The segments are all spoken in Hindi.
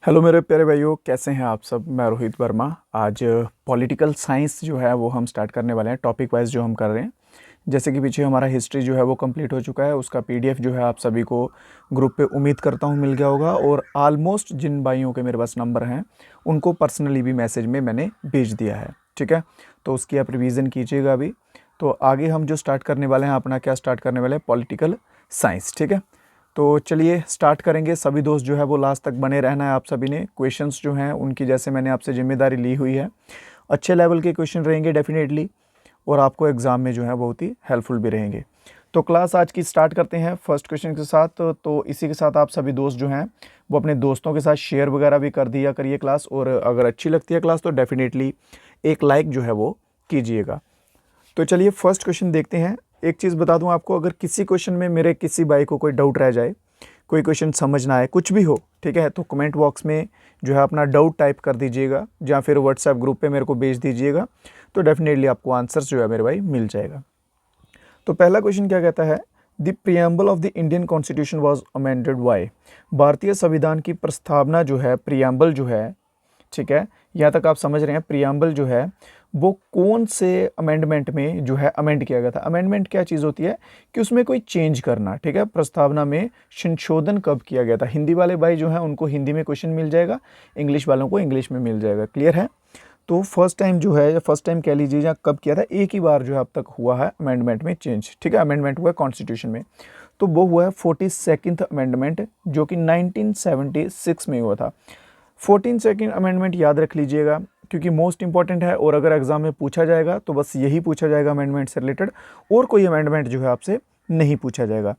हेलो मेरे प्यारे भाइयों, कैसे हैं आप सब। मैं रोहित वर्मा। आज पॉलिटिकल साइंस जो है वो हम स्टार्ट करने वाले हैं, टॉपिक वाइज जो हम कर रहे हैं। जैसे कि पीछे हमारा हिस्ट्री जो है वो कंप्लीट हो चुका है, उसका पीडीएफ जो है आप सभी को ग्रुप पे उम्मीद करता हूँ मिल गया होगा। और ऑलमोस्ट जिन भाइयों के मेरे पास नंबर हैं उनको पर्सनली भी मैसेज में मैंने भेज दिया है, ठीक है। तो उसकी आप रिवीजन कीजिएगा अभी। तो आगे हम जो स्टार्ट करने वाले हैं, अपना क्या स्टार्ट करने वाले हैं, पॉलिटिकल साइंस, ठीक है। तो चलिए स्टार्ट करेंगे। सभी दोस्त जो है वो लास्ट तक बने रहना है। आप सभी ने क्वेश्चंस जो हैं उनकी जैसे मैंने आपसे जिम्मेदारी ली हुई है, अच्छे लेवल के क्वेश्चन रहेंगे डेफिनेटली, और आपको एग्ज़ाम में जो है बहुत ही हेल्पफुल भी रहेंगे। तो क्लास आज की स्टार्ट करते हैं फर्स्ट क्वेश्चन के साथ। तो इसी के साथ आप सभी दोस्त जो हैं वो अपने दोस्तों के साथ शेयर वगैरह भी कर दिया करिए क्लास, और अगर अच्छी लगती है क्लास तो डेफिनेटली एक लाइक जो है वो कीजिएगा। तो चलिए फर्स्ट क्वेश्चन देखते हैं। एक चीज़ बता दूं आपको, अगर किसी क्वेश्चन में मेरे किसी भाई को कोई डाउट रह जाए, कोई क्वेश्चन समझ ना आए, कुछ भी हो, ठीक है, तो कमेंट बॉक्स में जो है अपना डाउट टाइप कर दीजिएगा या फिर व्हाट्सएप ग्रुप पे मेरे को भेज दीजिएगा। तो डेफिनेटली आपको आंसर्स जो है मेरे भाई मिल जाएगा। तो पहला क्वेश्चन क्या कहता है, the preamble of the Indian constitution was amended by. भारतीय संविधान की प्रस्तावना जो है, प्रियम्बल जो है, ठीक है, यहाँ तक आप समझ रहे हैं। प्रियम्बल जो है वो कौन से अमेंडमेंट में जो है अमेंड किया गया था। अमेंडमेंट क्या चीज़ होती है कि उसमें कोई चेंज करना, ठीक है। प्रस्तावना में संशोधन कब किया गया था। हिंदी वाले भाई जो हैं उनको हिंदी में क्वेश्चन मिल जाएगा, इंग्लिश वालों को इंग्लिश में मिल जाएगा। क्लियर है। तो फर्स्ट टाइम जो है, या फर्स्ट टाइम कह लीजिए, या कब किया था, एक ही बार जो है अब तक हुआ है अमेंडमेंट में चेंज, ठीक है। अमेंडमेंट हुआ है कॉन्स्टिट्यूशन में, तो वो हुआ है 42nd अमेंडमेंट, जो कि 1976 में हुआ था। 42nd अमेंडमेंट याद रख लीजिएगा क्योंकि मोस्ट इंपॉर्टेंट है, और अगर एग्जाम में पूछा जाएगा तो बस यही पूछा जाएगा अमेंडमेंट से रिलेटेड, और कोई अमेंडमेंट जो है आपसे नहीं पूछा जाएगा।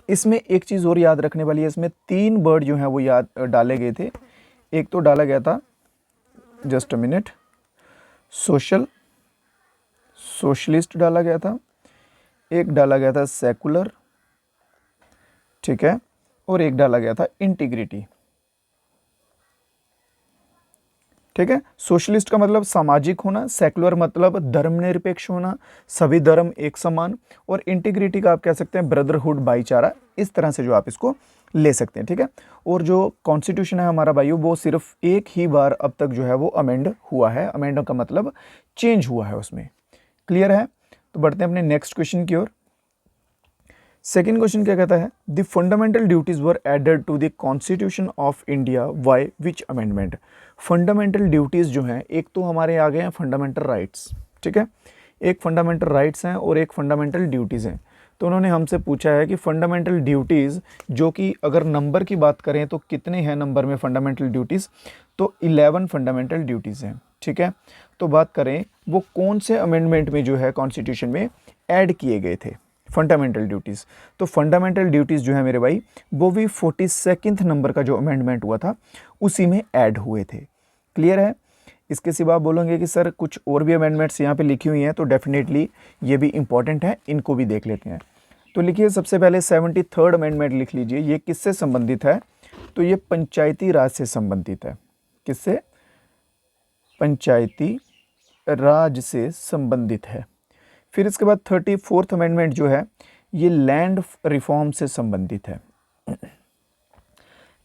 इसमें एक चीज़ और याद रखने वाली है, इसमें 3 वर्ड जो हैं वो याद डाले गए थे। एक तो डाला गया था, जस्ट अ मिनट, सोशलिस्ट डाला गया था, एक डाला गया था सेकुलर, ठीक है, और एक डाला गया था इंटीग्रिटी, ठीक है। सोशलिस्ट का मतलब सामाजिक होना, सेकुलर मतलब धर्मनिरपेक्ष होना, सभी धर्म एक समान, और इंटीग्रिटी का आप कह सकते हैं ब्रदरहुड, भाईचारा, इस तरह से जो आप इसको ले सकते हैं, ठीक है। और जो कॉन्स्टिट्यूशन है हमारा भाइयों, वो सिर्फ एक ही बार अब तक जो है वो अमेंड हुआ है। अमेंड का मतलब चेंज हुआ है उसमें। क्लियर है। तो बढ़ते हैं अपने नेक्स्ट क्वेश्चन की ओर। सेकेंड क्वेश्चन क्या कहता है, the fundamental duties were added to the constitution of India by which amendment. Fundamental duties जो हैं, एक तो हमारे आ गए हैं फंडामेंटल राइट्स, ठीक है, एक फंडामेंटल राइट्स हैं और एक फंडामेंटल ड्यूटीज़ हैं। तो उन्होंने हमसे पूछा है कि फंडामेंटल ड्यूटीज़, जो कि अगर नंबर की बात करें तो कितने हैं नंबर में फंडामेंटल ड्यूटीज़, तो 11 फंडामेंटल ड्यूटीज़ हैं, ठीक है। तो बात करें वो कौन से अमेंडमेंट में जो है कॉन्स्टिट्यूशन में ऐड किए गए थे फंडामेंटल ड्यूटीज़। तो फंडामेंटल ड्यूटीज़ जो है मेरे भाई, वो भी 42nd नंबर का जो अमेंडमेंट हुआ था उसी में ऐड हुए थे। क्लियर है। इसके सिवा आप बोलेंगे कि सर कुछ और भी अमेंडमेंट्स यहाँ पे लिखी हुई हैं, तो डेफिनेटली ये भी इंपॉर्टेंट है, इनको भी देख लेते हैं। तो लिखिए सबसे पहले 73rd अमेंडमेंट लिख लीजिए। ये किससे संबंधित है, तो ये पंचायती राज से संबंधित है। किससे, पंचायती राज से संबंधित है। फिर इसके बाद 34th अमेंडमेंट जो है ये लैंड रिफॉर्म से संबंधित है।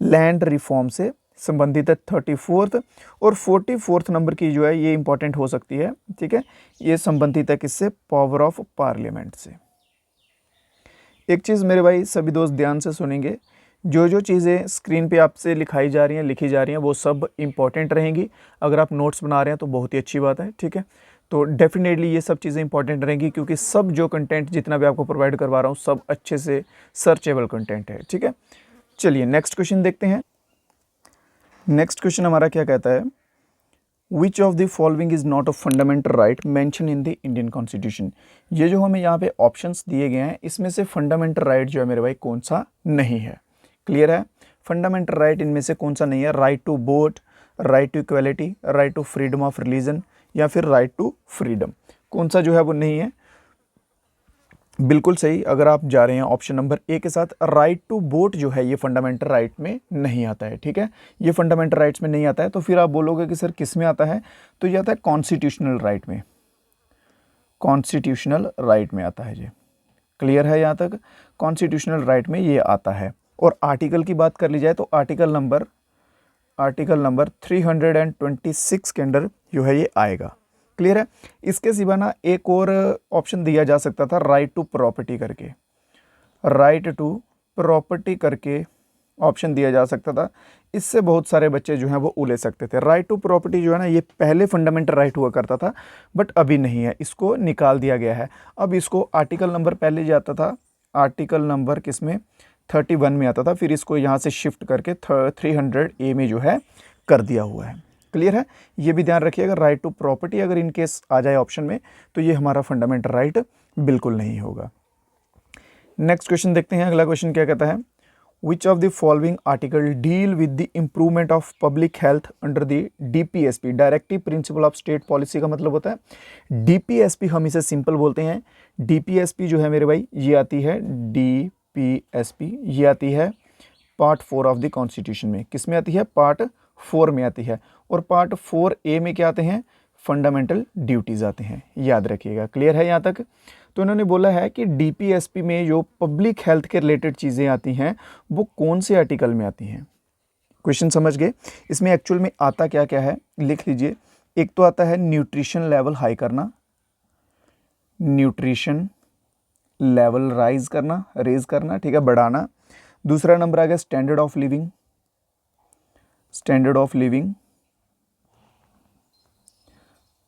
लैंड रिफॉर्म से संबंधित है 34th, और 44th नंबर की जो है ये इंपॉर्टेंट हो सकती है, ठीक है। ये संबंधित है किससे, पावर ऑफ पार्लियामेंट से। एक चीज़ मेरे भाई सभी दोस्त ध्यान से सुनेंगे, जो जो चीज़ें स्क्रीन पे आपसे लिखाई जा रही हैं, लिखी जा रही हैं, वो सब इंपॉर्टेंट रहेंगी। अगर आप नोट्स बना रहे हैं तो बहुत ही अच्छी बात है, ठीक है। तो डेफिनेटली ये सब चीज़ें इंपॉर्टेंट रहेंगी, क्योंकि सब जो कंटेंट जितना भी आपको प्रोवाइड करवा रहा हूँ सब अच्छे से सर्चेबल कंटेंट है, ठीक है। चलिए नेक्स्ट क्वेश्चन देखते हैं। नेक्स्ट क्वेश्चन हमारा क्या कहता है, विच of the following is not a fundamental right mention in the Indian constitution. ये जो हमें यहाँ पे ऑप्शंस दिए गए हैं, इसमें से फंडामेंटल राइट जो है मेरे भाई कौन सा नहीं है। क्लियर है। फंडामेंटल राइट इनमें से कौन सा नहीं है, right to vote, right to equality, right to freedom of religion, या फिर राइट टू फ्रीडम, कौन सा जो है वो नहीं है। बिल्कुल सही। अगर आप जा रहे हैं ऑप्शन नंबर ए के साथ, राइट टू वोट जो है ये फंडामेंटल राइट में नहीं आता है, ठीक है। ये फंडामेंटल राइट्स में नहीं आता है। तो फिर आप बोलोगे कि सर किस में आता है, तो ये आता है कॉन्स्टिट्यूशनल राइट में। कॉन्स्टिट्यूशनल राइट में आता है ये। क्लियर है यहाँ तक। कॉन्स्टिट्यूशनल राइट में ये आता है। और आर्टिकल की बात कर ली जाए तो आर्टिकल नंबर आर्टिकल नंबर 326 के अंडर जो है ये आएगा। क्लियर है। इसके सिवा ना एक और ऑप्शन दिया जा सकता था, राइट टू प्रॉपर्टी करके, राइट टू प्रॉपर्टी करके ऑप्शन दिया जा सकता था। इससे बहुत सारे बच्चे जो हैं वो उलझ सकते थे। राइट टू प्रॉपर्टी जो है ना ये पहले फंडामेंटल राइट हुआ करता था, बट अभी नहीं है, इसको निकाल दिया गया है। अब इसको आर्टिकल नंबर पहले जाता था, आर्टिकल नंबर किसमें 31 में आता था, फिर इसको यहाँ से शिफ्ट करके 300A में जो है कर दिया हुआ है। क्लियर है। ये भी ध्यान रखिएगा, राइट टू प्रॉपर्टी अगर इन केस आ जाए ऑप्शन में तो ये हमारा फंडामेंटल राइट बिल्कुल नहीं होगा। नेक्स्ट क्वेश्चन देखते हैं। अगला क्वेश्चन क्या कहता है, विच of the following article deal with the improvement of public health under the DPSP, directive principle of state policy का मतलब होता है DPSP, हम इसे सिंपल बोलते हैं। DPSP जो है मेरे भाई ये आती है DPSP, ये आती है पार्ट 4 ऑफ द कॉन्स्टिट्यूशन में। किस में आती है, पार्ट 4 में आती है। और पार्ट 4A में क्या आते हैं, फंडामेंटल ड्यूटीज़ आते हैं, याद रखिएगा। क्लियर है यहाँ तक। तो इन्होंने बोला है कि DPSP में जो पब्लिक हेल्थ के रिलेटेड चीज़ें आती हैं वो कौन से आर्टिकल में आती हैं। क्वेश्चन समझ गए। इसमें एक्चुअल में आता क्या क्या है लिख लीजिए। एक तो आता है न्यूट्रिशन लेवल हाई करना, न्यूट्रिशन लेवल रेज करना, ठीक है, बढ़ाना। दूसरा नंबर आ गया standard of living, standard of living,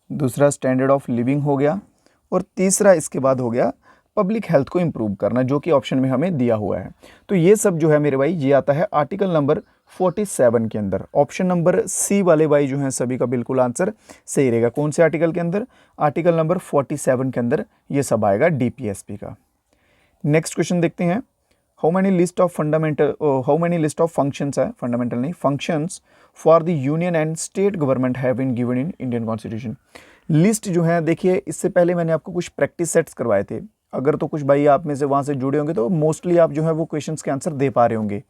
दूसरा स्टैंडर्ड ऑफ लिविंग हो गया। और तीसरा इसके बाद हो गया पब्लिक हेल्थ को इम्प्रूव करना, जो कि ऑप्शन में हमें दिया हुआ है। तो ये सब जो है मेरे भाई ये आता है आर्टिकल नंबर 47 के अंदर। ऑप्शन नंबर सी वाले भाई जो हैं सभी का बिल्कुल आंसर सही रहेगा। कौन से आर्टिकल के अंदर, आर्टिकल नंबर 47 के अंदर ये सब आएगा DPSP का। नेक्स्ट क्वेश्चन देखते हैं। How many list of functions है, फंडामेंटल नहीं, functions for the union and state government have been given in Indian constitution. List जो है देखिए, इससे पहले मैंने आपको कुछ प्रैक्टिस सेट्स करवाए थे। अगर तो कुछ भाई आप में से वहाँ से जुड़े होंगे तो मोस्टली आप जो है वो क्वेश्चंस के आंसर दे पा रहे होंगे।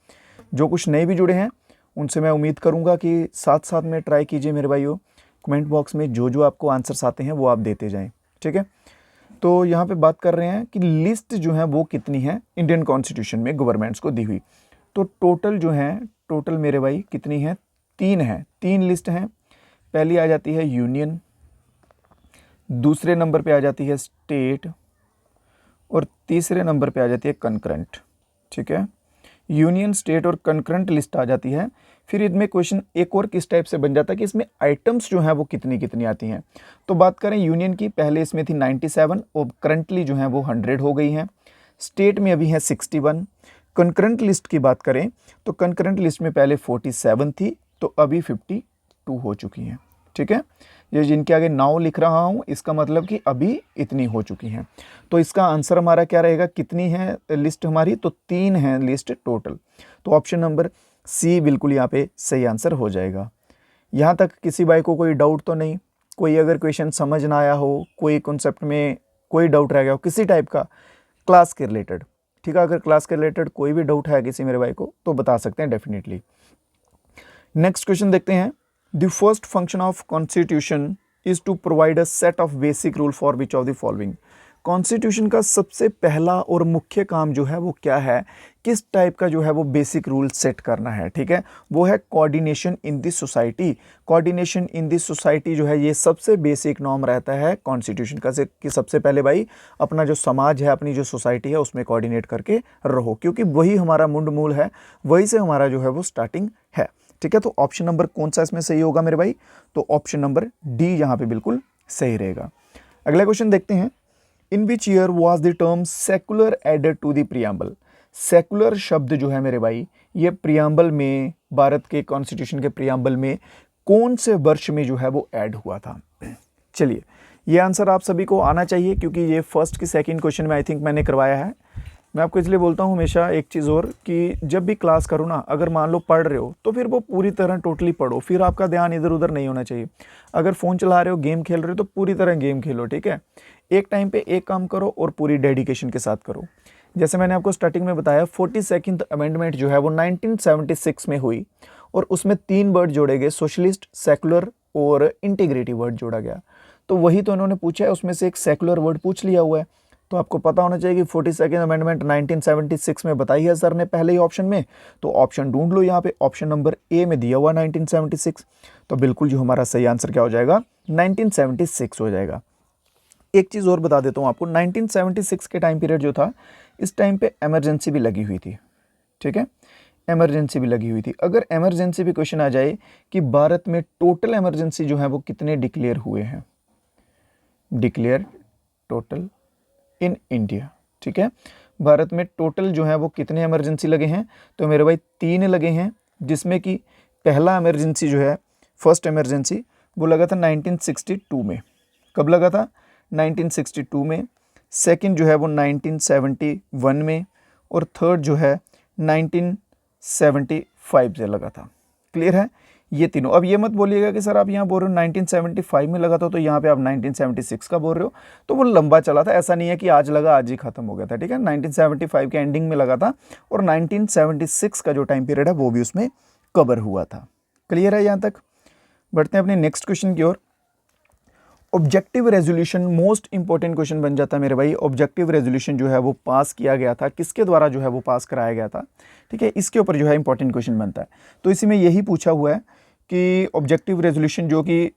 जो कुछ नए भी जुड़े हैं उनसे मैं उम्मीद करूँगा कि साथ साथ में ट्राई कीजिए मेरे भाइयों, कमेंट बॉक्स में जो जो आपको आंसर्स आते हैं वो आप देते जाएँ, ठीक है। तो यहाँ पे बात कर रहे हैं कि लिस्ट जो है वो कितनी है इंडियन कॉन्स्टिट्यूशन में गवर्नमेंट्स को दी हुई। तो टोटल जो है, टोटल मेरे भाई कितनी है, 3 है, 3 लिस्ट हैं। पहली आ जाती है यूनियन, दूसरे नंबर पे आ जाती है स्टेट, और तीसरे नंबर पे आ जाती है कंकरेंट, ठीक है। यूनियन, स्टेट और कंकरेंट लिस्ट आ जाती है। फिर इसमें क्वेश्चन एक और किस टाइप से बन जाता है कि इसमें आइटम्स जो हैं वो कितनी कितनी आती हैं। तो बात करें यूनियन की, पहले इसमें थी 97 और करंटली जो है वो 100 हो गई हैं। स्टेट में अभी है 61। कंकरेंट लिस्ट की बात करें तो कंकरेंट लिस्ट में पहले 47 थी तो अभी 52 हो चुकी हैं, ठीक है। ये जिनके आगे 9 लिख रहा हूँ इसका मतलब कि अभी इतनी हो चुकी हैं। तो इसका आंसर हमारा क्या रहेगा, कितनी है लिस्ट हमारी, तो 3 है लिस्ट टोटल। तो ऑप्शन नंबर सी बिल्कुल यहाँ पे सही आंसर हो जाएगा। यहाँ तक किसी भाई को कोई डाउट तो नहीं, कोई अगर क्वेश्चन समझ ना आया हो, कोई कॉन्सेप्ट में कोई डाउट रह गया हो किसी टाइप का क्लास के रिलेटेड, ठीक है, अगर क्लास के रिलेटेड कोई भी डाउट है किसी मेरे भाई को तो बता सकते हैं डेफिनेटली। नेक्स्ट क्वेश्चन देखते हैं। The first function of constitution is to provide a set of basic rule for which of the following। Constitution का सबसे पहला और मुख्य काम जो है वो क्या है, किस टाइप का जो है वो बेसिक रूल सेट करना है, ठीक है, वो है coordination in the society. Coordination in the society जो है ये सबसे बेसिक नॉर्म रहता है कॉन्स्टिट्यूशन का, से कि सबसे पहले भाई अपना जो समाज है, अपनी जो सोसाइटी है उसमें कोऑर्डिनेट करके रहो, क्योंकि वही हमारा मुंड मूल है, वही से हमारा जो है वो स्टार्टिंग है, ठीक है। तो ऑप्शन नंबर कौन सा इसमें सही होगा मेरे भाई, तो ऑप्शन नंबर डी यहाँ पे बिल्कुल सही रहेगा। अगला क्वेश्चन देखते हैं। In which year was the term secular added to the preamble. Secular शब्द जो है मेरे भाई ये प्रियम्बल में, भारत के कॉन्स्टिट्यूशन के प्रियम्बल में कौन से वर्ष में जो है वो ऐड हुआ था। चलिए ये आंसर आप सभी को आना चाहिए क्योंकि ये फर्स्ट की सेकंड क्वेश्चन में आई थिंक मैंने करवाया है। मैं आपको इसलिए बोलता हूँ हमेशा एक चीज़ और कि जब भी क्लास करो ना, अगर मान लो पढ़ रहे हो तो फिर वो पूरी तरह टोटली पढ़ो, फिर आपका ध्यान इधर उधर नहीं होना चाहिए। अगर फ़ोन चला रहे हो, गेम खेल रहे हो तो पूरी तरह गेम खेलो, ठीक है। एक टाइम पे एक काम करो और पूरी डेडिकेशन के साथ करो। जैसे मैंने आपको स्टार्टिंग में बताया 42nd अमेंडमेंट जो है वो 1976 में हुई और उसमें 3 वर्ड जोड़े गए, सोशलिस्ट, सेकुलर और इंटीग्रिटी वर्ड जोड़ा गया। तो वही तो इन्होंने पूछा है, उसमें से एक सेकुलर वर्ड पूछ लिया हुआ है। तो आपको पता होना चाहिए कि 42nd अमेंडमेंट 1976 में बताई है सर ने पहले ही ऑप्शन में। तो ऑप्शन ढूंढ लो, यहाँ पे ऑप्शन नंबर ए में दिया हुआ 1976। तो बिल्कुल जो हमारा सही आंसर क्या हो जाएगा, 1976 हो जाएगा। एक चीज़ और बता देता हूँ आपको, 1976 के टाइम पीरियड जो था, इस टाइम पे इमरजेंसी भी लगी हुई थी, ठीक है, इमरजेंसी भी लगी हुई थी। अगर इमरजेंसी भी क्वेश्चन आ जाए कि भारत में टोटल इमरजेंसी जो है वो कितने डिक्लेयर हुए हैं, डिक्लेयर टोटल इन इंडिया, ठीक है, भारत में टोटल जो है वो कितने इमरजेंसी लगे हैं, तो मेरे भाई 3 लगे हैं, जिसमें कि पहला इमरजेंसी जो है, फर्स्ट इमरजेंसी वो लगा था 1962 में। कब लगा था, 1962 में। सेकंड जो है वो 1971 में, और थर्ड जो है 1975 से लगा था। क्लियर है, ये तीनों। अब ये मत बोलिएगा कि सर आप यहाँ बोल रहे हो 1975 में लगा था, तो यहाँ पे आप 1976 का बोल रहे हो, तो वो लंबा चला था, ऐसा नहीं है कि आज लगा आज ही खत्म हो गया था, ठीक है। 1975 के एंडिंग में लगा था, और 1976 का जो टाइम पीरियड है वो भी उसमें कवर हुआ था। क्लियर है यहाँ तक। बढ़ते हैं अपने नेक्स्ट क्वेश्चन की ओर। Objective resolution most important question बन जाता है मेरे भाई। ऑब्जेक्टिव रेजोल्यूशन जो है वो पास किया गया था, किसके द्वारा जो है वो पास कराया गया था, ठीक है, इसके ऊपर जो है इंपॉर्टेंट क्वेश्चन बनता है। तो इसी में यही पूछा हुआ है कि ऑब्जेक्टिव रेजोल्यूशन जो कि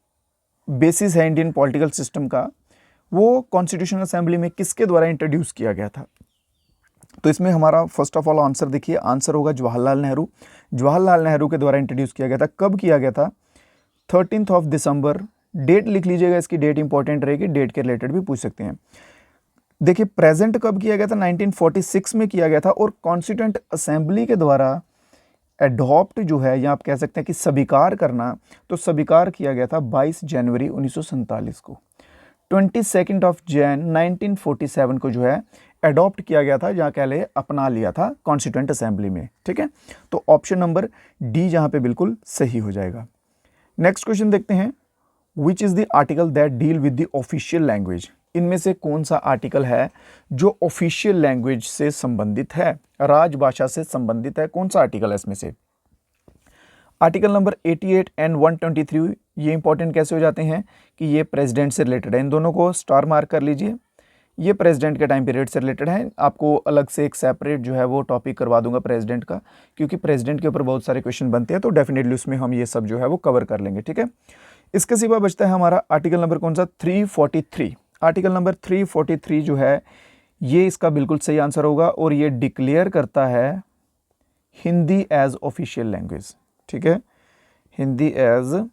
बेसिस है इंडियन पॉलिटिकल सिस्टम का, वो कॉन्स्टिट्यूशनल असेंबली में किसके द्वारा इंट्रोड्यूस किया गया था। तो इसमें हमारा फर्स्ट ऑफ ऑल आंसर देखिए, आंसर होगा जवाहरलाल नेहरू। जवाहरलाल नेहरू के द्वारा इंट्रोड्यूस किया गया था। कब किया गया था, 13 दिसंबर। डेट लिख लीजिएगा, इसकी डेट इंपॉर्टेंट रहेगी, डेट के रिलेटेड भी पूछ सकते हैं। देखिए प्रेजेंट कब किया गया था, 1946 में किया गया था, और कॉन्स्टिट्यूएंट असेंबली के द्वारा एडॉप्ट जो है, या आप कह सकते हैं कि स्वीकार करना, तो स्वीकार किया गया था 22 जनवरी 1947 को। 22 जैन 1947 को जो है एडॉप्ट किया गया था, जहाँ कह ले अपना लिया था कॉन्स्टिट्यूएंट असेंबली में, ठीक है। तो ऑप्शन नंबर डी जहाँ पे बिल्कुल सही हो जाएगा। नेक्स्ट क्वेश्चन देखते हैं, which is the article that deal with the official language. इनमें से कौन सा आर्टिकल है जो ऑफिशियल लैंग्वेज से संबंधित है, राजभाषा से संबंधित है, कौन सा आर्टिकल है इसमें से। आर्टिकल नंबर 88 एंड 123 ये इंपॉर्टेंट कैसे हो जाते हैं कि ये प्रेसिडेंट से रिलेटेड है। इन दोनों को स्टार मार्क कर लीजिए, ये प्रेसिडेंट के टाइम पीरियड से रिलेटेड है। आपको अलग से एक सेपरेट जो है वो टॉपिक करवा दूंगा प्रेसिडेंट का, क्योंकि प्रेसिडेंट के ऊपर बहुत सारे क्वेश्चन बनते हैं, तो डेफिनेटली उसमें हम ये सब जो है वो कवर कर लेंगे, ठीक है। इसके सिवा बचता है हमारा आर्टिकल नंबर कौन सा, 343। आर्टिकल नंबर 343 जो है ये इसका बिल्कुल सही आंसर होगा, और ये डिक्लेयर करता है हिंदी एज ऑफिशियल लैंग्वेज, ठीक है, हिंदी एज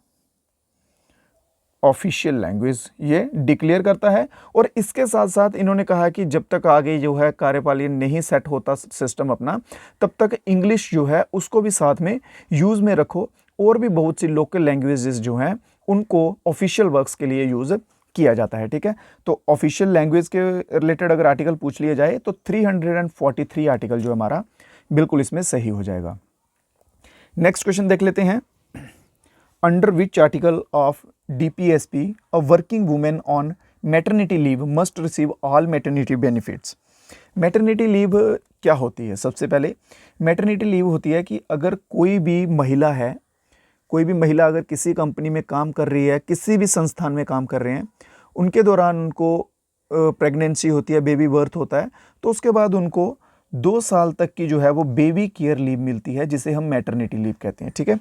ऑफिशियल लैंग्वेज ये डिक्लेयर करता है। और इसके साथ साथ इन्होंने कहा कि जब तक आगे जो है कार्यपालन नहीं सेट होता सिस्टम अपना, तब तक इंग्लिश जो है उसको भी साथ में यूज़ में रखो, और भी बहुत सी लोकल लैंग्वेजेस जो हैं उनको ऑफिशियल वर्क्स के लिए यूज़ किया जाता है, ठीक है। तो ऑफिशियल लैंग्वेज के रिलेटेड अगर आर्टिकल पूछ लिया जाए तो 343 आर्टिकल जो हमारा बिल्कुल इसमें सही हो जाएगा। नेक्स्ट क्वेश्चन देख लेते हैं, under which article of DPSP a working women on maternity leave must receive all maternity benefits. Maternity leave क्या होती है, सबसे पहले मैटरनिटी लीव होती है कि अगर कोई भी महिला है, कोई भी महिला अगर किसी कंपनी में काम कर रही है, किसी भी संस्थान में काम कर रहे हैं, उनके दौरान उनको प्रेगनेंसी होती है, बेबी बर्थ होता है, तो उसके बाद उनको 2 साल तक की जो है वो बेबी केयर लीव मिलती है, जिसे हम मैटरनिटी लीव कहते हैं, ठीक है।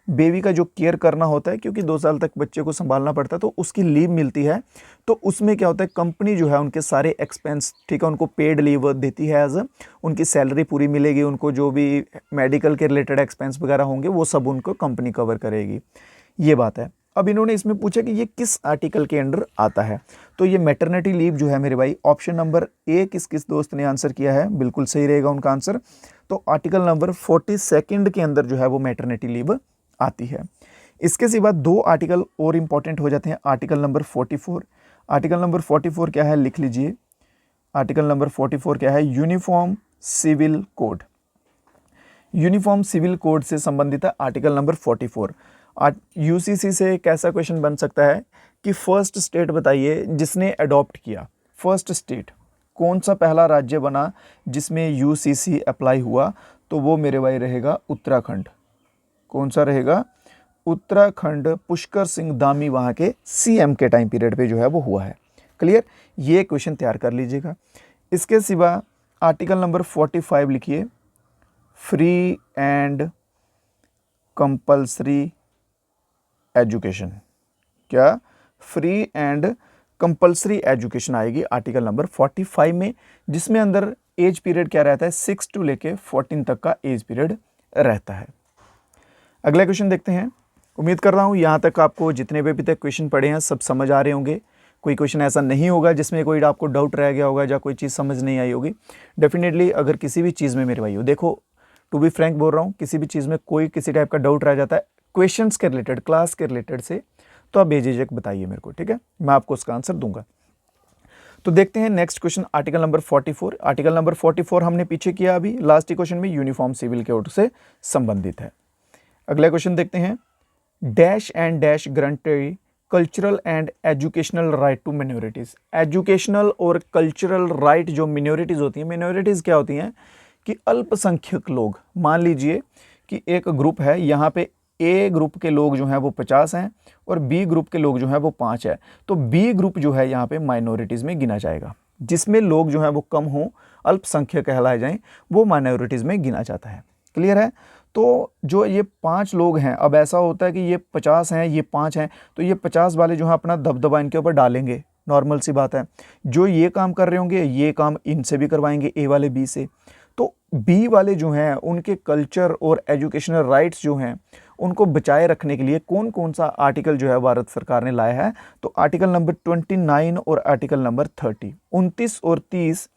बेबी का जो केयर करना होता है, क्योंकि 2 साल तक बच्चे को संभालना पड़ता है, तो उसकी लीव मिलती है। तो उसमें क्या होता है, कंपनी जो है उनके सारे एक्सपेंस, ठीक है, उनको पेड लीव देती है, एज उनकी सैलरी पूरी मिलेगी, उनको जो भी मेडिकल के रिलेटेड एक्सपेंस वगैरह होंगे वो सब उनको कंपनी कवर करेगी, ये बात है। अब इन्होंने इसमें पूछा कि ये किस आर्टिकल के अंडर आता है, तो ये मैटरनिटी लीव जो है मेरे भाई, ऑप्शन नंबर ए किस किस दोस्त ने आंसर किया है, बिल्कुल सही रहेगा उनका आंसर। तो आर्टिकल नंबर 42 के अंदर जो है वो मैटरनिटी लीव आती है। इसके सिवा 2 आर्टिकल और इंपॉर्टेंट हो जाते हैं। आर्टिकल नंबर 44, आर्टिकल नंबर 44 क्या है, लिख लीजिए, आर्टिकल नंबर 44 क्या है, uniform civil code. Uniform civil code से संबंधित है आर्टिकल नंबर 44। यूसीसी से एक ऐसा क्वेश्चन बन सकता है कि फर्स्ट स्टेट बताइए जिसने अडॉप्ट किया, फर्स्ट स्टेट कौन सा पहला राज्य बना जिसमें यूसीसी अप्लाई हुआ, तो वो मेरे भाई रहेगा उत्तराखंड। कौन सा रहेगा, उत्तराखंड। पुष्कर सिंह धामी वहाँ के CM के टाइम पीरियड पे जो है वो हुआ है। क्लियर, ये क्वेश्चन तैयार कर लीजिएगा। इसके सिवा आर्टिकल नंबर 45 लिखिए, फ्री एंड कंपल्सरी एजुकेशन। क्या? फ्री एंड कंपल्सरी एजुकेशन आएगी आर्टिकल नंबर 45 में, जिसमें अंदर एज पीरियड क्या रहता है, 6 टू लेके 14 तक का एज पीरियड रहता है। अगला क्वेश्चन देखते हैं। उम्मीद कर रहा हूँ यहाँ तक आपको जितने भी अभी तक क्वेश्चन पढ़े हैं सब समझ आ रहे होंगे। कोई क्वेश्चन ऐसा नहीं होगा जिसमें कोई आपको डाउट रह गया होगा या कोई चीज़ समझ नहीं आई होगी। डेफिनेटली अगर किसी भी चीज़ में मेरे भाई हो, देखो टू बी फ्रैंक बोल रहा हूँ, किसी भी चीज़ में कोई किसी टाइप का डाउट रह जाता है क्वेश्चंस के रिलेटेड, क्लास के रिलेटेड से, तो आप बेझिझक बताइए मेरे को, ठीक है, मैं आपको उसका आंसर दूंगा। तो देखते हैं next question, article number 44। Article number 44 हमने पीछे किया अभी लास्ट क्वेश्चन में, यूनिफॉर्म सिविल कोड से संबंधित है। अगला क्वेश्चन देखते हैं, dash and dash granted cultural and educational right to minorities. Educational और कल्चरल राइट जो मिनोरिटीज़ होती हैं, मिनोरिटीज़ क्या होती हैं कि अल्पसंख्यक लोग, मान लीजिए कि एक ग्रुप है, यहाँ पे ए ग्रुप के लोग जो हैं वो 50 हैं और बी ग्रुप के लोग जो हैं वो 5 है, तो बी ग्रुप जो है यहाँ पे माइनॉरिटीज़ में गिना जाएगा, जिसमें लोग जो हैं वो कम हों, अल्पसंख्यक कहलाए जाएं, वो माइनॉरिटीज़ में गिना जाता है। क्लियर है? तो जो ये 5 लोग हैं, अब ऐसा होता है कि ये 50 हैं, ये 5 हैं, तो ये 50 वाले जो हैं अपना दबदबा इनके ऊपर डालेंगे, नॉर्मल सी बात है। जो ये काम कर रहे होंगे ये काम इनसे भी करवाएंगे, ए वाले बी से। तो बी वाले जो हैं उनके कल्चर और एजुकेशनल राइट्स जो हैं उनको बचाए रखने के लिए कौन कौन सा आर्टिकल जो है भारत सरकार ने लाया है, तो आर्टिकल नंबर 29 और आर्टिकल नंबर 30, 29 और 30,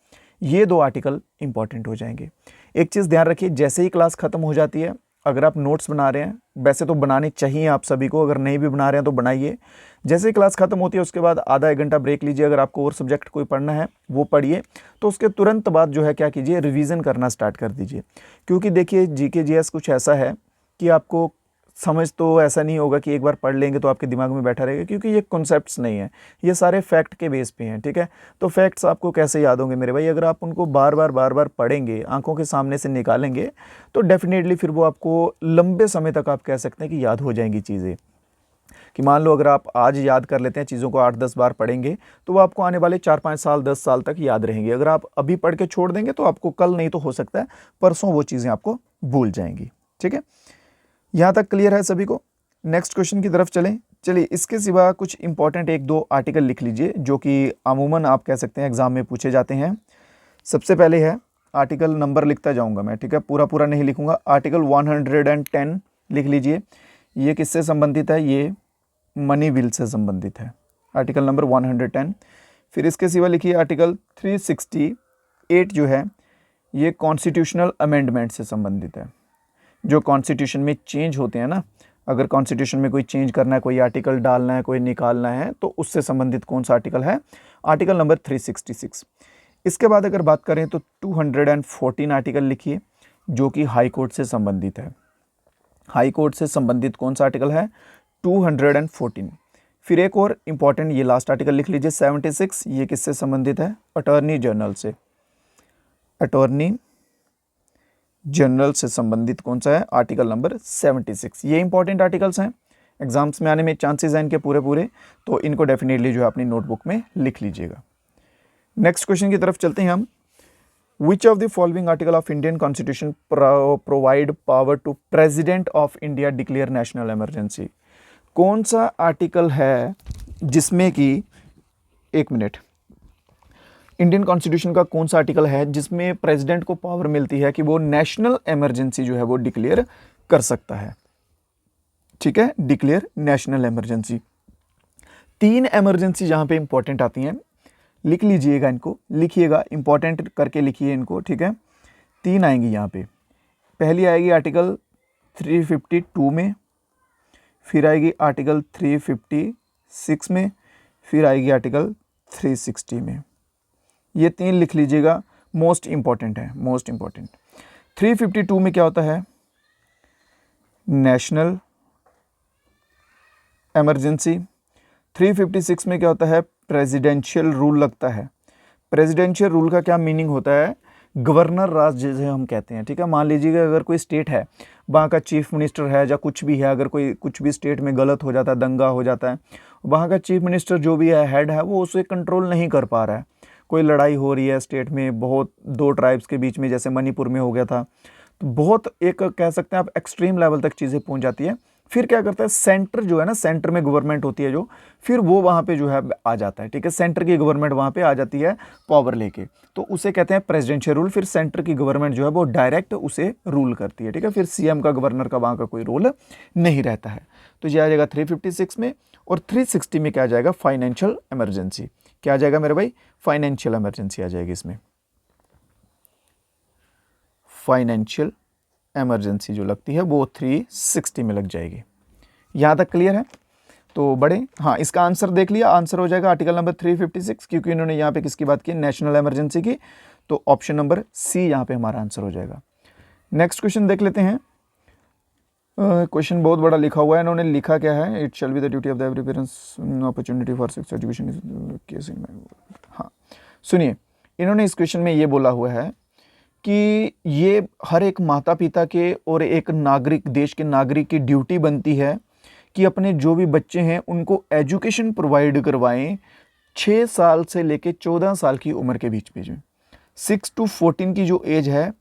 ये 2 आर्टिकल इंपॉर्टेंट हो जाएंगे। एक चीज़ ध्यान रखिए, जैसे ही क्लास ख़त्म हो जाती है, अगर आप नोट्स बना रहे हैं, वैसे तो बनाने चाहिए आप सभी को, अगर नहीं भी बना रहे हैं तो बनाइए। जैसे ही क्लास ख़त्म होती है उसके बाद आधा 1 घंटा ब्रेक लीजिए, अगर आपको और सब्जेक्ट कोई पढ़ना है वो पढ़िए, तो उसके तुरंत बाद जो है क्या कीजिए, रिवीजन करना स्टार्ट कर दीजिए। क्योंकि देखिए जीके जीएस कुछ ऐसा है कि आपको समझ तो ऐसा नहीं होगा कि एक बार पढ़ लेंगे तो आपके दिमाग में बैठा रहेगा, क्योंकि ये कॉन्सेप्ट्स नहीं है, ये सारे फैक्ट के बेस पे हैं, ठीक है। तो फैक्ट्स आपको कैसे याद होंगे मेरे भाई, अगर आप उनको बार बार पढ़ेंगे, आंखों के सामने से निकालेंगे, तो डेफिनेटली फिर वो आपको लंबे समय तक आप कह सकते हैं कि याद हो जाएंगी चीज़ें। कि मान लो अगर आप आज याद कर लेते हैं चीज़ों को, 8-10 बार पढ़ेंगे, तो वो आपको आने वाले 4-5 साल 10 साल तक याद रहेंगी। अगर आप अभी पढ़ के छोड़ देंगे तो आपको कल नहीं तो हो सकता है परसों वो चीज़ें आपको भूल जाएंगी, ठीक है। यहाँ तक क्लियर है सभी को? नेक्स्ट क्वेश्चन की तरफ चलें। चलिए, इसके सिवा कुछ इंपॉर्टेंट 1-2 आर्टिकल लिख लीजिए जो कि अमूमन आप कह सकते हैं एग्जाम में पूछे जाते हैं। सबसे पहले है, आर्टिकल नंबर लिखता जाऊंगा मैं, ठीक है, पूरा नहीं लिखूंगा। आर्टिकल 110 लिख लीजिए। ये किससे संबंधित है? ये मनी बिल से संबंधित है, आर्टिकल नंबर 110। फिर इसके सिवा लिखिए आर्टिकल 368 जो है ये कॉन्स्टिट्यूशनल अमेंडमेंट से संबंधित है। जो कॉन्स्टिट्यूशन में चेंज होते हैं ना, अगर कॉन्स्टिट्यूशन में कोई चेंज करना है, कोई आर्टिकल डालना है, कोई निकालना है, तो उससे संबंधित कौन सा आर्टिकल है? Article number 366। इसके बाद अगर बात करें तो 214 आर्टिकल लिखिए जो कि हाई कोर्ट से संबंधित है। हाई कोर्ट से संबंधित कौन सा आर्टिकल है? 214। फिर एक और इम्पॉर्टेंट ये लास्ट आर्टिकल लिख लीजिए 76। ये किससे संबंधित है? अटॉर्नी जनरल से। अटॉर्नी जनरल से संबंधित कौन सा है? Article number 76। ये इंपॉर्टेंट आर्टिकल्स हैं, एग्जाम्स में आने में चांसेस हैं इनके पूरे, तो इनको डेफिनेटली जो है अपनी नोटबुक में लिख लीजिएगा। नेक्स्ट क्वेश्चन की तरफ चलते हैं हम। Which of the following article of Indian constitution provide power to president of India declare national emergency? कौन सा आर्टिकल है जिसमें कि, एक मिनट, इंडियन कॉन्स्टिट्यूशन का कौन सा आर्टिकल है जिसमें प्रेसिडेंट को पावर मिलती है कि वो नेशनल इमरजेंसी जो है वो डिक्लेयर कर सकता है? ठीक है, डिक्लेयर नेशनल इमरजेंसी। 3 इमरजेंसी जहां पे इंपॉर्टेंट आती हैं, लिख लीजिएगा, इनको लिखिएगा, इंपॉर्टेंट करके लिखिए इनको, ठीक है। 3 आएंगी यहाँ पे। पहली आएगी आर्टिकल 352 में, फिर आएगी आर्टिकल 356 में, फिर आएगी आर्टिकल 360 में। ये 3 लिख लीजिएगा, मोस्ट इंपॉर्टेंट है, मोस्ट इंपॉर्टेंट। 352 में क्या होता है? National emergency. 356 में क्या होता है? प्रेसिडेंशियल रूल लगता है। प्रेसिडेंशियल रूल का क्या मीनिंग होता है? गवर्नर राज जिसे हम कहते हैं, ठीक है। मान लीजिएगा अगर कोई स्टेट है, वहाँ का चीफ मिनिस्टर है या कुछ भी है, अगर कोई कुछ भी स्टेट में गलत हो जाता है, दंगा हो जाता है, वहाँ का चीफ मिनिस्टर जो भी है, हेड है, वो उसे कंट्रोल नहीं कर पा रहा है, कोई लड़ाई हो रही है स्टेट में, बहुत दो ट्राइब्स के बीच में, जैसे मणिपुर में हो गया था, तो बहुत एक कह सकते हैं आप एक्सट्रीम लेवल तक चीज़ें पहुंच जाती है। फिर क्या करता है सेंटर जो है ना, सेंटर में गवर्नमेंट होती है जो, फिर वो वहाँ पे जो है आ जाता है, ठीक है, सेंटर की गवर्नमेंट वहाँ पे आ जाती है पावर लेके, तो उसे कहते हैं प्रेसिडेंशियल रूल। फिर सेंटर की गवर्नमेंट जो है वो डायरेक्ट उसे रूल करती है, ठीक है, फिर सीएम का, गवर्नर का वहाँ का कोई रोल नहीं रहता है। तो ये आ जाएगा 356 में। और 360 में क्या आ जाएगा, फाइनेंशियल इमरजेंसी। क्या आ जाएगा मेरे भाई, फाइनेंशियल इमरजेंसी आ जाएगी इसमें, फाइनेंशियल इमरजेंसी जो लगती है वो 360 में लग जाएगी। यहाँ तक क्लियर है? तो बड़े, हाँ, इसका आंसर देख लिया, आंसर हो जाएगा आर्टिकल नंबर 356, क्योंकि इन्होंने यहाँ पे किसकी बात की, नेशनल इमरजेंसी की, तो ऑप्शन नंबर सी यहाँ पे हमारा आंसर हो जाएगा। नेक्स्ट क्वेश्चन देख लेते हैं। क्वेश्चन बहुत बड़ा लिखा हुआ है, इन्होंने लिखा क्या है, it shall be the duty of the every parents opportunity for sex education is case in. हाँ सुनिए, इन्होंने इस क्वेश्चन में ये बोला हुआ है कि ये हर एक माता पिता के और एक नागरिक, देश के नागरिक की ड्यूटी बनती है कि अपने जो भी बच्चे हैं उनको एजुकेशन प्रोवाइड करवाएं 6 साल से लेके 14 साल की उम्र के बीच में। जो 6 to 14 की जो एज है,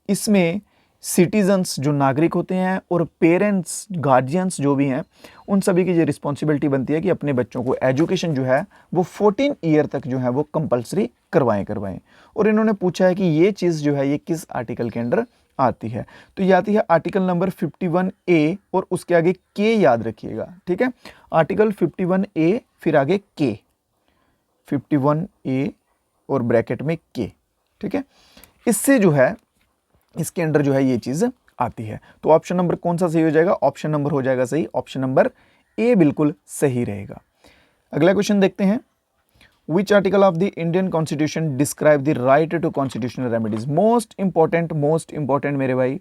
इसमें सिटीजन्स जो नागरिक होते हैं और पेरेंट्स, गार्जियंस जो भी हैं, उन सभी की ये रिस्पॉन्सिबिलिटी बनती है कि अपने बच्चों को एजुकेशन जो है वो 14 ईयर तक जो है वो कंपलसरी करवाएं। और इन्होंने पूछा है कि ये चीज़ जो है ये किस आर्टिकल के अंडर आती है, तो ये आती है आर्टिकल नंबर 51A और उसके आगे के याद रखिएगा, ठीक है, आर्टिकल 51A फिर आगे के, 51A और ब्रैकेट में के, ठीक है, इससे जो है इसके अंडर जो है ये चीज़ आती है। तो ऑप्शन नंबर कौन सा सही हो जाएगा, ऑप्शन नंबर हो जाएगा सही, ऑप्शन नंबर ए बिल्कुल सही रहेगा। अगला क्वेश्चन देखते हैं, which article of the Indian constitution describe the right to constitutional remedies. Most important मेरे भाई,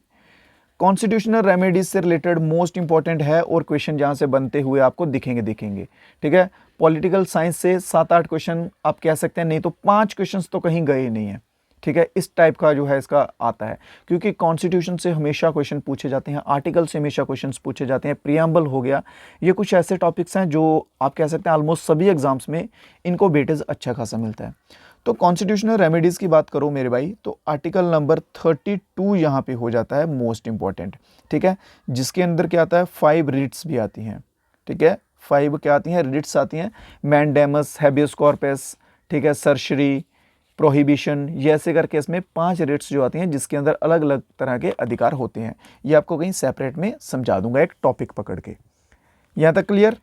कॉन्स्टिट्यूशनल रेमेडीज से रिलेटेड मोस्ट इंपॉर्टेंट है, और क्वेश्चन जहाँ से बनते हुए आपको दिखेंगे, ठीक है। पॉलिटिकल साइंस से 7-8 क्वेश्चन आप कह सकते हैं, नहीं तो 5 क्वेश्चन तो कहीं गए ही नहीं है, ठीक है, इस टाइप का जो है इसका आता है, क्योंकि कॉन्स्टिट्यूशन से हमेशा क्वेश्चन पूछे जाते हैं, आर्टिकल से हमेशा क्वेश्चंस पूछे जाते हैं, प्रियम्बल हो गया, ये कुछ ऐसे टॉपिक्स हैं जो आप कह सकते हैं ऑलमोस्ट सभी एग्जाम्स में इनको वेटेज अच्छा खासा मिलता है। तो कॉन्स्टिट्यूशनल रेमेडीज़ की बात करो मेरे भाई, तो आर्टिकल नंबर 32 यहाँ पे हो जाता है मोस्ट इंपॉर्टेंट, ठीक है, जिसके अंदर क्या आता है, 5 रिट्स भी आती हैं, ठीक है, 5 क्या आती हैं, रिट्स आती हैं, मैंडेमस, हैबियस कॉर्पस, ठीक है, सर्शरी, प्रोहिबिशन, ये ऐसे करके इसमें 5 रिट्स जो आती हैं, जिसके अंदर अलग अलग तरह के अधिकार होते हैं। ये आपको कहीं सेपरेट में समझा दूंगा एक टॉपिक पकड़ के। यहाँ तक क्लियर?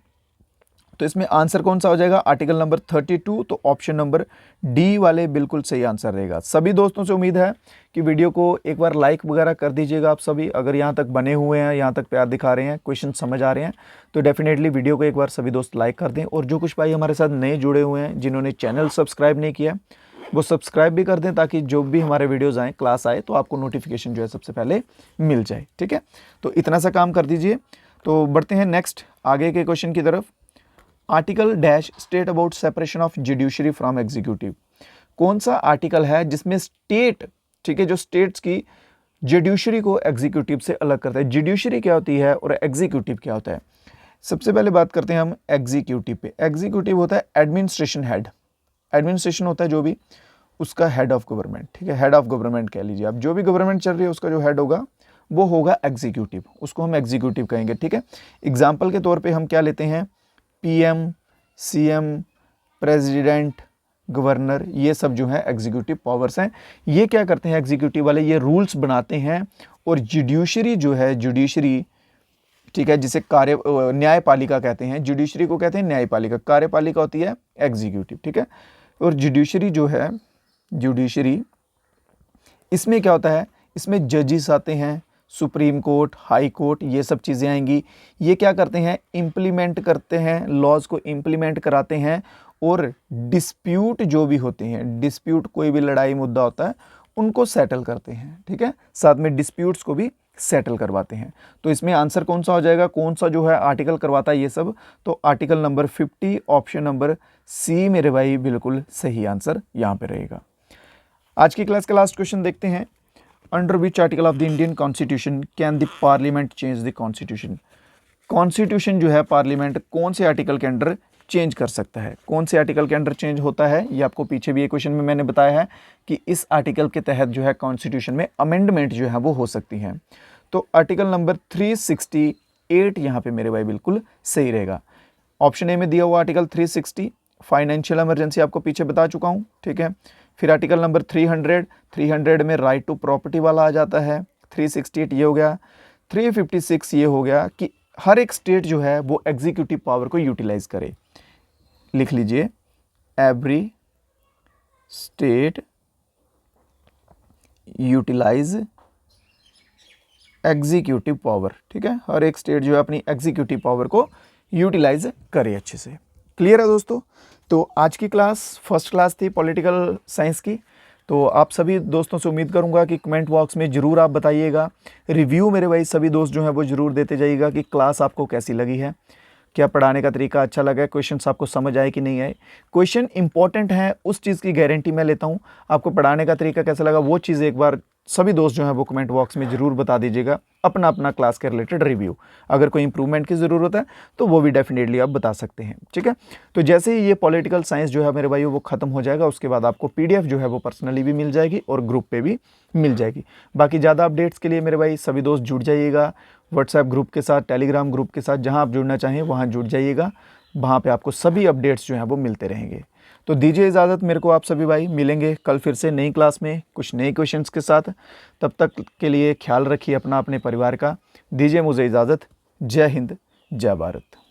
तो इसमें आंसर कौन सा हो जाएगा, आर्टिकल नंबर 32, तो ऑप्शन नंबर डी वाले बिल्कुल सही आंसर रहेगा। सभी दोस्तों से उम्मीद है कि वीडियो को एक बार लाइक वगैरह कर दीजिएगा आप सभी, अगर यहाँ तक बने हुए हैं, यहाँ तक प्यार दिखा रहे हैं, क्वेश्चन समझ आ रहे हैं, तो डेफिनेटली वीडियो को एक बार सभी दोस्त लाइक कर दें। और जो कुछ भाई हमारे साथ नए जुड़े हुए हैं, जिन्होंने चैनल सब्सक्राइब नहीं किया, वो सब्सक्राइब भी कर दें, ताकि जो भी हमारे वीडियोज़ आएँ, क्लास आए, तो आपको नोटिफिकेशन जो है सबसे पहले मिल जाए, ठीक है। तो इतना सा काम कर दीजिए। तो बढ़ते हैं नेक्स्ट आगे के क्वेश्चन की तरफ। Article dash state about separation of judiciary from executive. कौन सा आर्टिकल है जिसमें स्टेट, ठीक है, जो स्टेट्स की जुडिशरी को एग्जीक्यूटिव से अलग करता है। जुडिशरी क्या होती है और एग्जीक्यूटिव क्या होता है? सबसे पहले बात करते हैं हम एग्जीक्यूटिव पे। एग्जीक्यूटिव होता है एडमिनिस्ट्रेशन हेड, एडमिनिस्ट्रेशन होता है जो भी उसका हेड ऑफ गवर्नमेंट, ठीक है, हेड ऑफ गवर्नमेंट कह लीजिए आप, जो भी गवर्नमेंट चल रही है उसका जो हेड होगा वो होगा एग्जीक्यूटिव, उसको हम एग्जीक्यूटिव कहेंगे, ठीक है। एग्जाम्पल के तौर पे हम क्या लेते हैं, पीएम, सीएम, प्रेसिडेंट, गवर्नर, ये सब जो है एग्जीक्यूटिव पावर्स हैं। ये क्या करते हैं एग्जीक्यूटिव वाले, ये रूल्स बनाते हैं। और जुडिशरी जो है, जुडिशरी, ठीक है, जिसे न्यायपालिका कहते हैं, जुडिशरी को कहते हैं न्यायपालिका, कार्यपालिका होती है एग्जीक्यूटिव, ठीक है। और जुडिशरी जो है, जुडिशरी, इसमें क्या होता है, इसमें जजेस आते हैं, सुप्रीम कोर्ट, हाई कोर्ट, ये सब चीज़ें आएंगी। ये क्या करते हैं, इम्प्लीमेंट करते हैं, लॉज को इम्प्लीमेंट कराते हैं। और डिस्प्यूट जो भी होते हैं, डिस्प्यूट कोई भी लड़ाई मुद्दा होता है, उनको सेटल करते हैं, ठीक है, साथ में डिस्प्यूट्स को भी सेटल करवाते हैं। तो इसमें आंसर कौन सा हो जाएगा, कौन सा जो है आर्टिकल करवाता है ये सब, तो article number 50, option number C मेरे भाई बिल्कुल सही आंसर यहाँ पे रहेगा। आज की क्लास का लास्ट क्वेश्चन देखते हैं। Under which article of the Indian constitution can the parliament change the constitution. Constitution जो है पार्लियामेंट कौन से आर्टिकल के अंडर चेंज कर सकता है। कौन से आर्टिकल के अंडर चेंज होता है ये आपको पीछे भी एक क्वेश्चन में मैंने बताया है कि इस आर्टिकल के तहत जो है कॉन्स्टिट्यूशन में अमेंडमेंट जो है वो हो सकती है। तो आर्टिकल नंबर 368 यहाँ पे मेरे भाई बिल्कुल सही रहेगा। ऑप्शन ए में दिया हुआ आर्टिकल 360 फाइनेंशियल इमरजेंसी आपको पीछे बता चुका हूँ, ठीक है। फिर आर्टिकल नंबर 300 में राइट टू प्रॉपर्टी वाला आ जाता है। 368 ये हो गया। 356 ये हो गया कि हर एक स्टेट जो है वो एग्जीक्यूटिव पावर को यूटिलाइज करे। लिख लीजिए, every state utilize executive power, ठीक है। हर एक स्टेट जो है अपनी एग्जीक्यूटिव पावर को यूटिलाइज करे अच्छे से। क्लियर है दोस्तों। तो आज की क्लास फर्स्ट क्लास थी पॉलिटिकल साइंस की। तो आप सभी दोस्तों से उम्मीद करूंगा कि कमेंट बॉक्स में ज़रूर आप बताइएगा। रिव्यू मेरे भाई सभी दोस्त जो हैं वो ज़रूर देते जाइएगा कि क्लास आपको कैसी लगी है, क्या पढ़ाने का तरीका अच्छा लगा है, क्वेश्चंस आपको समझ आए कि नहीं आए। क्वेश्चन इंपॉर्टेंट है उस चीज़ की गारंटी मैं लेता हूँ। आपको पढ़ाने का तरीका कैसा लगा वो चीज़ एक बार सभी दोस्त जो हैं वो कमेंट बॉक्स में ज़रूर बता दीजिएगा। अपना अपना क्लास के रिलेटेड रिव्यू, अगर कोई इंप्रूवमेंट की ज़रूरत है तो वो भी डेफिनेटली आप बता सकते हैं, ठीक है। तो जैसे ही ये पॉलिटिकल साइंस जो है मेरे भाई वो ख़त्म हो जाएगा, उसके बाद आपको PDF जो है वो पर्सनली भी मिल जाएगी और ग्रुप पे भी मिल जाएगी। बाकी ज़्यादा अपडेट्स के लिए मेरे भाई सभी दोस्त जुड़ जाइएगा व्हाट्सएप ग्रुप के साथ, टेलीग्राम ग्रुप के साथ, जहाँ आप जुड़ना चाहें वहाँ जुड़ जाइएगा। वहाँ पे आपको सभी अपडेट्स जो हैं वो मिलते रहेंगे। तो दीजिए इजाज़त मेरे को आप सभी भाई, मिलेंगे कल फिर से नई क्लास में कुछ नए क्वेश्चंस के साथ। तब तक के लिए ख्याल रखिए अपना, अपने परिवार का। दीजिए मुझे इजाज़त। जय हिंद, जय भारत।